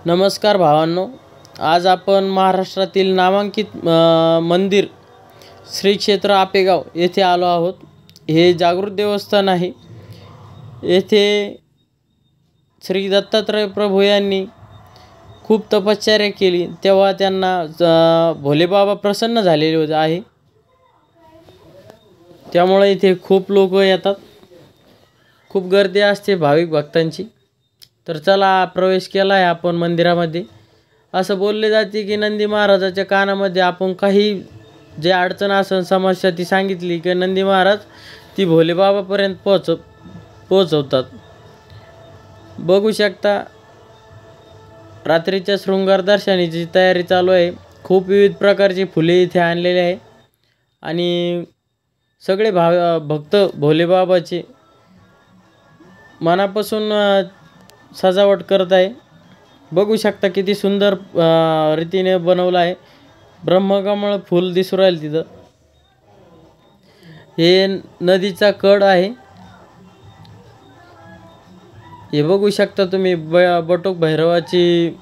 नमस्कार भावांनो, आज आपण महाराष्ट्रातील नामांकित मंदिर श्री क्षेत्र आपेगाव येथे आलो आहोत। हे जागृत देवस्थान आहे। येथे श्री दत्तात्रय प्रभू यांनी खूप तपश्चर्या केली, तेव्हा त्यांना भोलेबाबा प्रसन्न झालेले आहे। त्यामुळे इथे खूप लोक येतात, खूप गर्दी असते भाविक भक्तांची। तर चला, प्रवेश केला आहे आपण मंदिरामध्ये। असं बोलले जाते की नंदी महाराजाच्या कानामध्ये आपण काही जे अडचण असेल, समस्या ती सांगितली की नंदी महाराज ती भोलेबाबापर्यंत पोहोचवतात। बघू शकता, रात्रीच्या शृंगार दर्शनाची तयारी चालू आहे। खूप विविध प्रकारची फुले इथे आणलेली आहे आणि सगळे भक्त भोलेबाबाचे मनापासून सजावट करत आहे। बघू शकता किती सुंदर रीतीने बनवलं आहे। ब्रह्मकमळ फूल दिसू राहील तिथं। हे नदीचा कड आहे। हे बघू शकता तुम्ही, बटुक भैरवाची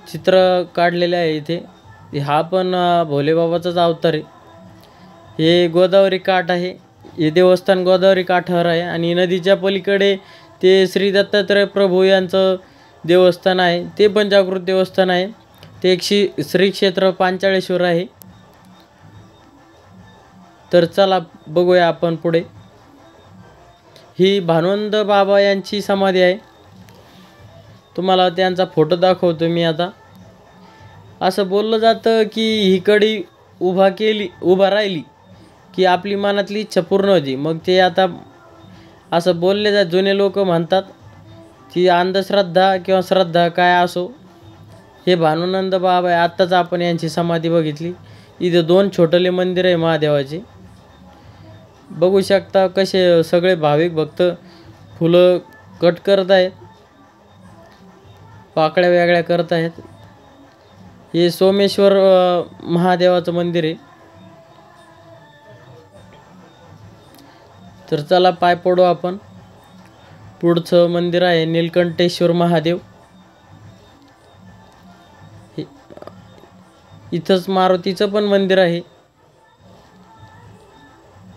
चित्र काढलेले आहे इथे। हा पण भोलेबाबाचाच अवतार आहे। हे गोदावरी काठ आहे। हे देवस्थान गोदावरी काठावर आहे आणि नदीच्या पलीकडे ते श्री दत्तात्रय प्रभू यांचं देवस्थान आहे। ते पण जागृत देवस्थान आहे। ते श्री क्षेत्र पांचाळेश्वर आहे। तर चला बघूया आपण पुढे। ही भानवंत बाबा यांची समाधी आहे। तुम्हाला त्यांचा फोटो दाखवतो मी आता। असं बोललं जातं की ही कडी उभा राहिली की आपली मनातली इच्छा पूर्ण होती। मग ते आता असं बोलले जात, जुने लोक म्हणतात की अंधश्रद्धा किंवा श्रद्धा काय असो, हे भानुनंद बाबा आहे। आत्ताच आपण यांची समाधी बघितली। इथे 2 छोटले मंदिर आहे महादेवाचे। बघू शकता कसे सगळे भाविक भक्त फुलं कट करत आहेत, पाकळ्या वेगळ्या करत आहेत। हे सोमेश्वर महादेवाचं मंदिर आहे। तर चला पाय पडू आपण। पुढचं मंदिर आहे नीलकंठेश्वर महादेव। इथंच मारुतीचं पण मंदिर आहे।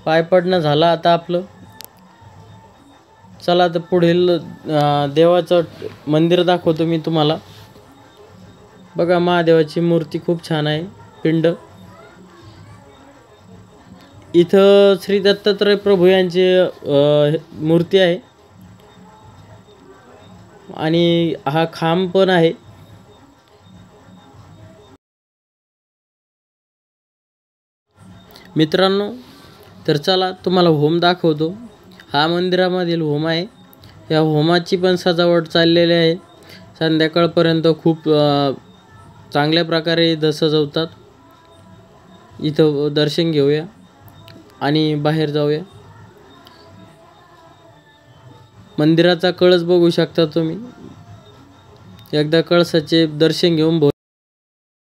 पाय पडणं झालं आता आपलं। चला तर पुढील देवाचं मंदिर दाखवतो मी तुम्हाला। बघा, महादेवाची मूर्ती खूप छान आहे, पिंड। इथं श्री दत्तात्रय प्रभू यांची मूर्ती आहे आणि हा खांब पण आहे। मित्रांनो, तर चला तुम्हाला होम दाखवतो। हा मंदिरामधील होम आहे। या होमाची पण सजावट चाललेली आहे। संध्याकाळपर्यंत खूप चांगल्या प्रकारे इथं सजवतात। इथं दर्शन घेऊया आणि बाहेर जाऊया। मंदिराचा कळस बघू शकता तुम्ही। एकदा कळसाचे दर्शन घेऊन